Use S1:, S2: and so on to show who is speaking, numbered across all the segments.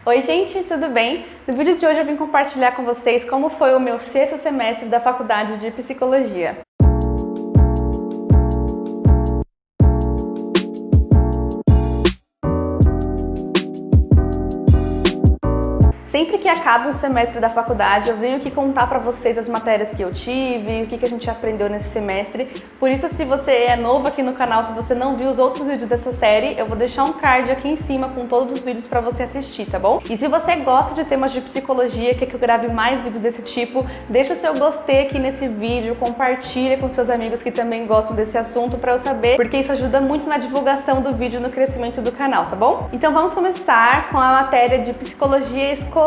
S1: Oi gente, tudo bem? No vídeo de hoje eu vim compartilhar com vocês como foi o meu 6º semestre da faculdade de Psicologia. Sempre que acaba um semestre da faculdade, eu venho aqui contar para vocês as matérias que eu tive, o que a gente aprendeu nesse semestre. Por isso, se você é novo aqui no canal, se você não viu os outros vídeos dessa série, eu vou deixar um card aqui em cima com todos os vídeos para você assistir, tá bom? E se você gosta de temas de psicologia, quer que eu grave mais vídeos desse tipo, deixa o seu gostei aqui nesse vídeo, compartilha com seus amigos que também gostam desse assunto para eu saber, porque isso ajuda muito na divulgação do vídeo, no crescimento do canal, tá bom? Então vamos começar com a matéria de psicologia escolar.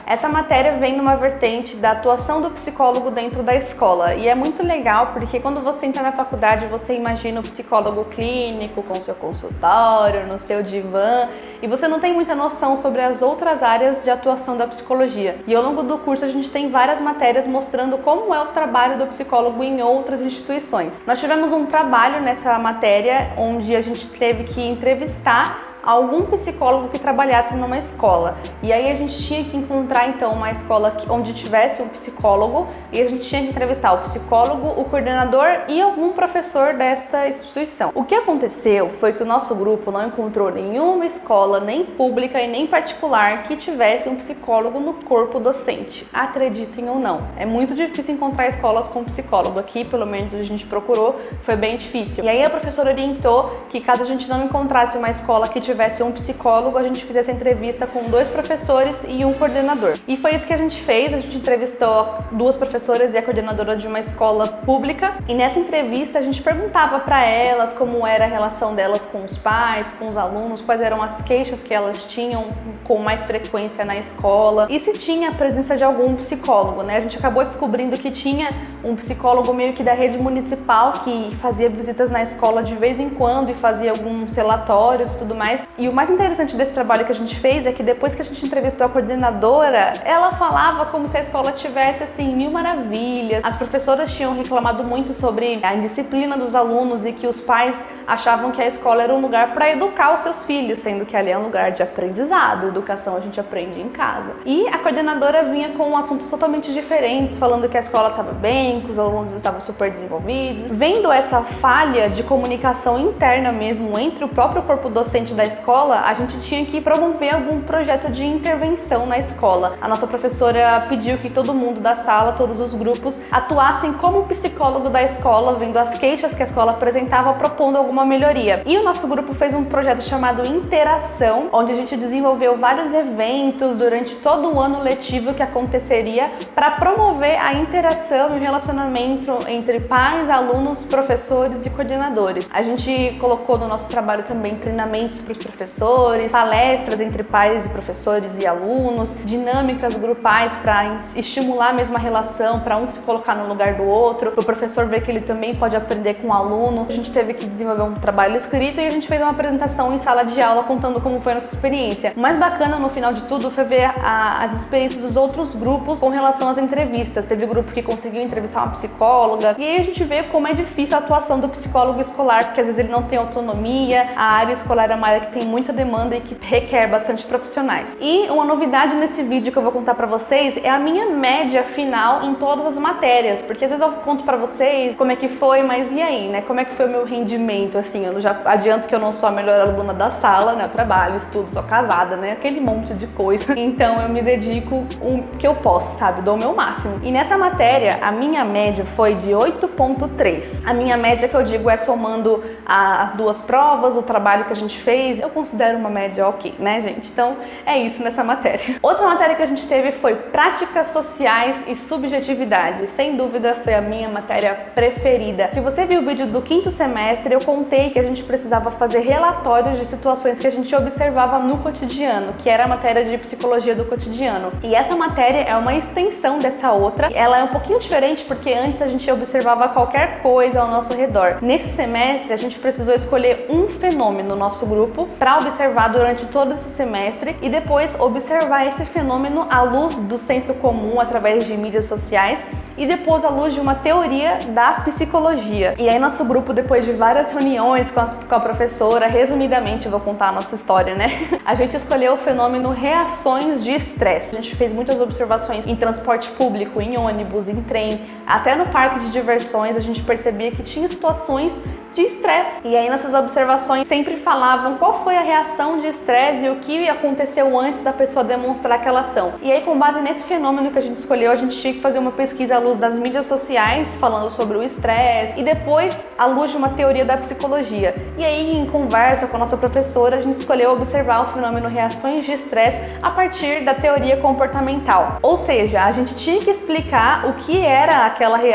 S1: Essa matéria vem numa vertente da atuação do psicólogo dentro da escola e é muito legal porque quando você entra na faculdade você imagina o psicólogo clínico com seu consultório, no seu divã e você não tem muita noção sobre as outras áreas de atuação da psicologia. E ao longo do curso a gente tem várias matérias mostrando como é o trabalho do psicólogo em outras instituições. Nós tivemos um trabalho nessa matéria onde a gente teve que entrevistar algum psicólogo que trabalhasse numa escola. E aí a gente tinha que encontrar então uma escola onde tivesse um psicólogo e a gente tinha que entrevistar o psicólogo, o coordenador e algum professor dessa instituição. O que aconteceu foi que o nosso grupo não encontrou nenhuma escola, nem pública e nem particular, que tivesse um psicólogo no corpo docente. Acreditem ou não, é muito difícil encontrar escolas com psicólogo. Aqui, pelo menos a gente procurou, foi bem difícil. E aí a professora orientou que caso a gente não encontrasse uma escola que tivesse um psicólogo, a gente fizesse a entrevista com 2 professores e um coordenador. E foi isso que a gente fez, a gente entrevistou 2 professoras e a coordenadora de uma escola pública. E nessa entrevista a gente perguntava para elas como era a relação delas com os pais, com os alunos, quais eram as queixas que elas tinham com mais frequência na escola e se tinha a presença de algum psicólogo, né? A gente acabou descobrindo que tinha um psicólogo meio que da rede municipal que fazia visitas na escola de vez em quando e fazia alguns relatórios e tudo mais. E o mais interessante desse trabalho que a gente fez é que depois que a gente entrevistou a coordenadora, ela falava como se a escola tivesse assim mil maravilhas. As professoras tinham reclamado muito sobre a indisciplina dos alunos e que os pais achavam que a escola era um lugar para educar os seus filhos, sendo que ali é um lugar de aprendizado, educação a gente aprende em casa. E a coordenadora vinha com assuntos totalmente diferentes, falando que a escola estava bem, que os alunos estavam super desenvolvidos. Vendo essa falha de comunicação interna mesmo entre o próprio corpo docente da escola, a gente tinha que promover algum projeto de intervenção na escola. A nossa professora pediu que todo mundo da sala, todos os grupos, atuassem como psicólogo da escola, vendo as queixas que a escola apresentava, propondo alguma melhoria. E o nosso grupo fez um projeto chamado Interação, onde a gente desenvolveu vários eventos durante todo o ano letivo que aconteceria para promover a interação e o relacionamento entre pais, alunos, professores e coordenadores. A gente colocou no nosso trabalho também treinamentos para os professores, palestras entre pais e professores e alunos, dinâmicas grupais para estimular a mesma relação, para um se colocar no lugar do outro, para o professor ver que ele também pode aprender com o aluno. A gente teve que desenvolver um trabalho escrito e a gente fez uma apresentação em sala de aula contando como foi a nossa experiência. O mais bacana no final de tudo foi ver as experiências dos outros grupos com relação às entrevistas. Teve grupo que conseguiu entrevistar uma psicóloga e aí a gente vê como é difícil a atuação do psicólogo escolar, porque às vezes ele não tem autonomia, a área escolar é uma área que tem muita demanda e que requer bastante profissionais. E uma novidade nesse vídeo que eu vou contar pra vocês é a minha média final em todas as matérias, porque às vezes eu conto pra vocês como é que foi, mas e aí, né? Como é que foi o meu rendimento, assim? Eu já adianto que eu não sou a melhor aluna da sala, né? Eu trabalho, estudo, sou casada, né? Aquele monte de coisa. Então eu me dedico o que eu posso, sabe? Dou o meu máximo. E nessa matéria, a minha média foi de 8,3. A minha média que eu digo é somando as 2 provas, o trabalho que a gente fez, eu considero uma média ok, né, gente? Então, é isso nessa matéria. Outra matéria que a gente teve foi práticas sociais e subjetividade. Sem dúvida, foi a minha matéria preferida. Se você viu o vídeo do 5º semestre, eu contei que a gente precisava fazer relatórios de situações que a gente observava no cotidiano, que era a matéria de psicologia do cotidiano. E essa matéria é uma extensão dessa outra. Ela é um pouquinho diferente porque antes a gente observava qualquer coisa ao nosso redor. Nesse semestre, a gente precisou escolher um fenômeno no nosso grupo para observar durante todo esse semestre e depois observar esse fenômeno à luz do senso comum através de mídias sociais e depois à luz de uma teoria da psicologia. E aí nosso grupo, depois de várias reuniões com a professora, resumidamente eu vou contar a nossa história, né? A gente escolheu o fenômeno reações de estresse. A gente fez muitas observações em transporte público, em ônibus, em trem, até no parque de diversões a gente percebia que tinha situações de estresse. E aí nessas observações sempre falavam qual foi a reação de estresse e o que aconteceu antes da pessoa demonstrar aquela ação. E aí, com base nesse fenômeno que a gente escolheu, a gente tinha que fazer uma pesquisa à luz das mídias sociais falando sobre o estresse e depois à luz de uma teoria da psicologia. E aí, em conversa com a nossa professora, a gente escolheu observar o fenômeno reações de estresse a partir da teoria comportamental. Ou seja, a gente tinha que explicar o que era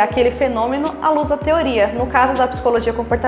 S1: aquele fenômeno à luz da teoria. No caso da psicologia comportamental,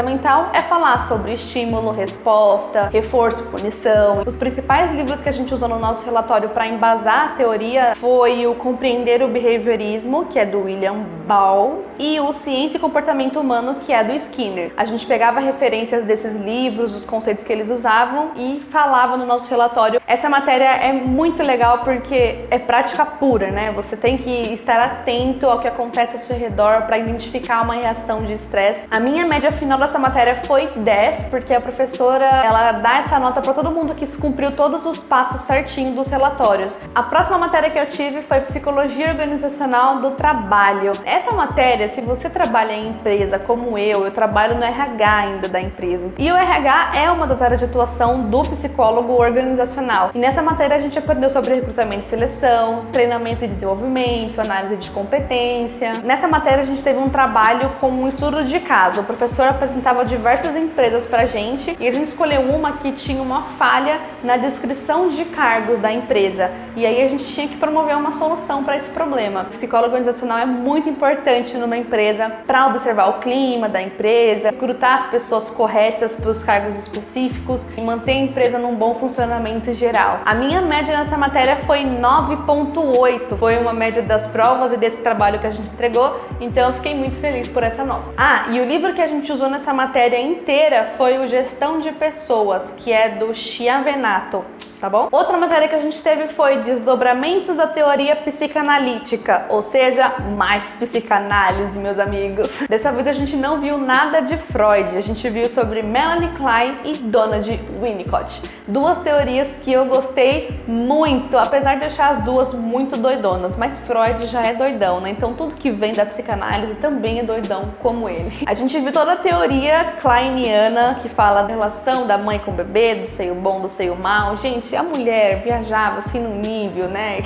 S1: é falar sobre estímulo, resposta, reforço, punição. Os principais livros que a gente usou no nosso relatório para embasar a teoria foi o Compreender o Behaviorismo, que é do William Ball, e o Ciência e Comportamento Humano, que é do Skinner. A gente pegava referências desses livros, os conceitos que eles usavam e falava no nosso relatório. Essa matéria é muito legal porque é prática pura, né? Você tem que estar atento ao que acontece ao seu redor para identificar uma reação de estresse. A minha média final dessa matéria foi 10, porque a professora, ela dá essa nota para todo mundo que cumpriu todos os passos certinho dos relatórios. A próxima matéria que eu tive foi Psicologia Organizacional do Trabalho. Essa matéria, se você trabalha em empresa como eu trabalho no RH ainda da empresa. E o RH é uma das áreas de atuação do psicólogo organizacional. E nessa matéria a gente aprendeu sobre recrutamento e seleção, treinamento e desenvolvimento, análise de competência. Nessa matéria a gente teve um trabalho com um estudo de caso. O professor apresentava diversas empresas pra gente e a gente escolheu uma que tinha uma falha na descrição de cargos da empresa. E aí a gente tinha que promover uma solução para esse problema. O psicólogo organizacional é muito importante numa empresa para observar o clima da empresa, recrutar as pessoas corretas para os cargos específicos e manter a empresa num bom funcionamento geral. A minha média nessa matéria foi 9,8. Foi uma média das provas e desse trabalho que a gente entregou, então eu fiquei muito feliz por essa nota. E o livro que a gente usou nessa matéria inteira foi o Gestão de Pessoas, que é do Chiavenato. Tá bom? Outra matéria que a gente teve foi Desdobramentos da Teoria Psicanalítica, ou seja, mais psicanálise, meus amigos. Dessa vez a gente não viu nada de Freud, a gente viu sobre Melanie Klein e Donald Winnicott. Duas teorias que eu gostei muito, apesar de achar as duas muito doidonas, mas Freud já é doidão, né? Então tudo que vem da psicanálise também é doidão como ele. A gente viu toda a teoria kleiniana, que fala da relação da mãe com o bebê, do seio bom, do seio mau. Gente, a mulher viajava assim num nível, né,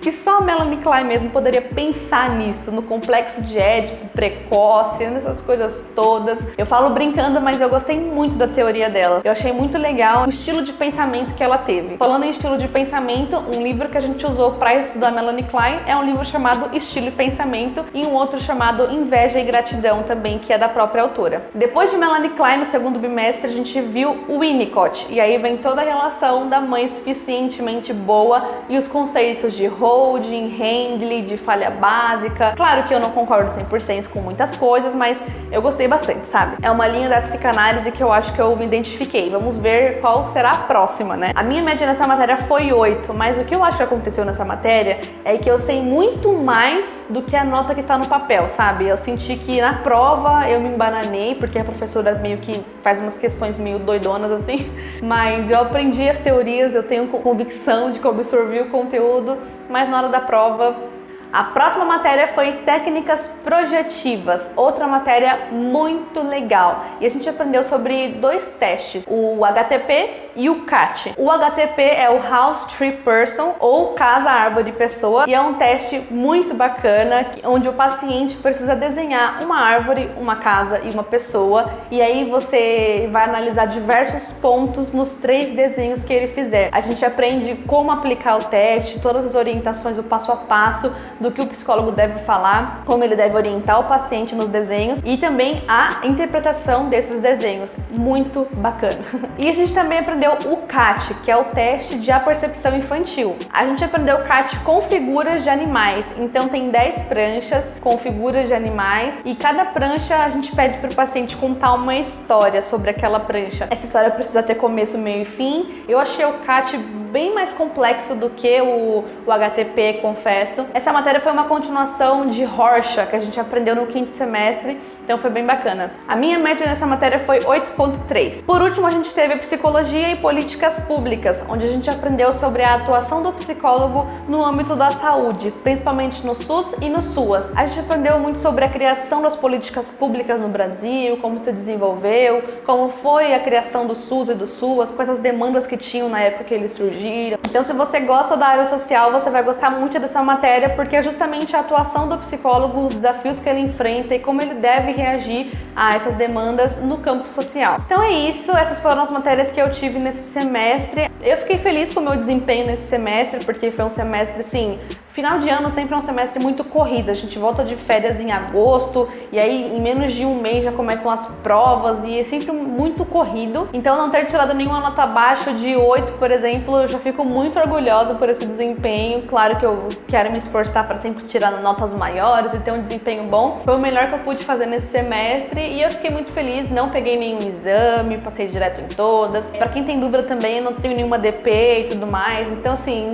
S1: que só a Melanie Klein mesmo poderia pensar nisso, no complexo de Édipo precoce, nessas coisas todas. Eu falo brincando, mas eu gostei muito da teoria dela. Eu achei muito legal o estilo de pensamento que ela teve. Falando em estilo de pensamento, um livro que a gente usou para estudar Melanie Klein é um livro chamado Estilo e Pensamento e um outro chamado Inveja e Gratidão também, que é da própria autora. Depois de Melanie Klein, no segundo bimestre, a gente viu o Winnicott, e aí vem toda a relação da mãe suficientemente boa e os conceitos de holding, handling, de falha básica. Claro que eu não concordo 100% com muitas coisas, mas eu gostei bastante, sabe? É uma linha da psicanálise que eu acho que eu me identifiquei. Vamos ver qual será a próxima, né? A minha média nessa matéria foi 8, mas o que eu acho que aconteceu nessa matéria é que eu sei muito mais do que a nota que tá no papel, sabe? Eu senti que na prova eu me embananei, porque a professora meio que faz umas questões meio doidonas assim, mas eu aprendi as teorias, eu tenho convicção de que eu absorvi o conteúdo, mas na hora da prova. A próxima matéria foi Técnicas Projetivas, outra matéria muito legal. E a gente aprendeu sobre dois testes, o HTP e o CAT. O HTP é o House Tree Person, ou Casa Árvore Pessoa, e é um teste muito bacana, onde o paciente precisa desenhar uma árvore, uma casa e uma pessoa, e aí você vai analisar diversos pontos nos 3 desenhos que ele fizer. A gente aprende como aplicar o teste, todas as orientações, o passo a passo do que o psicólogo deve falar, como ele deve orientar o paciente nos desenhos e também a interpretação desses desenhos. Muito bacana. E a gente também aprendeu aprendeu o CAT, que é o teste de apercepção infantil. A gente aprendeu o CAT com figuras de animais, então tem 10 pranchas com figuras de animais e cada prancha a gente pede para o paciente contar uma história sobre aquela prancha. Essa história precisa ter começo, meio e fim. Eu achei o CAT bem mais complexo do que o HTP, confesso. Essa matéria foi uma continuação de Rorschach, que a gente aprendeu no 5º semestre, então foi bem bacana. A minha média nessa matéria foi 8,3. Por último, a gente teve Psicologia e Políticas Públicas, onde a gente aprendeu sobre a atuação do psicólogo no âmbito da saúde, principalmente no SUS e no SUAS. A gente aprendeu muito sobre a criação das políticas públicas no Brasil, como se desenvolveu, como foi a criação do SUS e do SUAS, quais as demandas que tinham na época que eles surgiram. Então, se você gosta da área social, você vai gostar muito dessa matéria, porque é justamente a atuação do psicólogo, os desafios que ele enfrenta e como ele deve reagir a essas demandas no campo social. Então é isso, essas foram as matérias que eu tive nesse semestre. Eu fiquei feliz com o meu desempenho nesse semestre, porque foi um semestre, assim, final de ano sempre é um semestre muito corrido, a gente volta de férias em agosto e aí em menos de um mês já começam as provas e é sempre muito corrido. Então não ter tirado nenhuma nota abaixo de 8, por exemplo, eu já fico muito orgulhosa por esse desempenho. Claro que eu quero me esforçar para sempre tirar notas maiores e ter um desempenho bom. Foi o melhor que eu pude fazer nesse semestre e eu fiquei muito feliz, não peguei nenhum exame, passei direto em todas. Para quem tem dúvida também, eu não tenho nenhuma DP e tudo mais, então assim...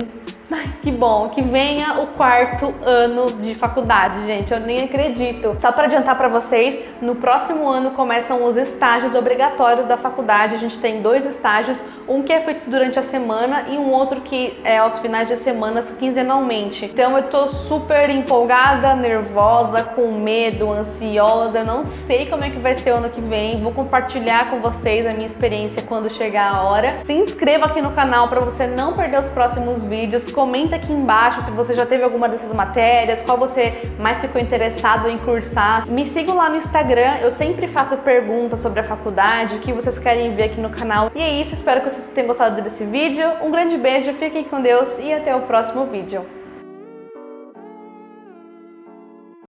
S1: Ai, que bom, que venha o 4º ano de faculdade, gente, eu nem acredito. Só para adiantar para vocês, no próximo ano começam os estágios obrigatórios da faculdade. A gente tem 2 estágios, um que é feito durante a semana e um outro que é aos finais de semanas, quinzenalmente. Então eu tô super empolgada, nervosa, com medo, ansiosa, eu não sei como é que vai ser o ano que vem. Vou compartilhar com vocês a minha experiência quando chegar a hora. Se inscreva aqui no canal para você não perder os próximos vídeos. Comenta aqui embaixo se você já teve alguma dessas matérias, qual você mais ficou interessado em cursar. Me sigam lá no Instagram, eu sempre faço perguntas sobre a faculdade, o que vocês querem ver aqui no canal. E é isso, espero que vocês tenham gostado desse vídeo. Um grande beijo, fiquem com Deus e até o próximo vídeo.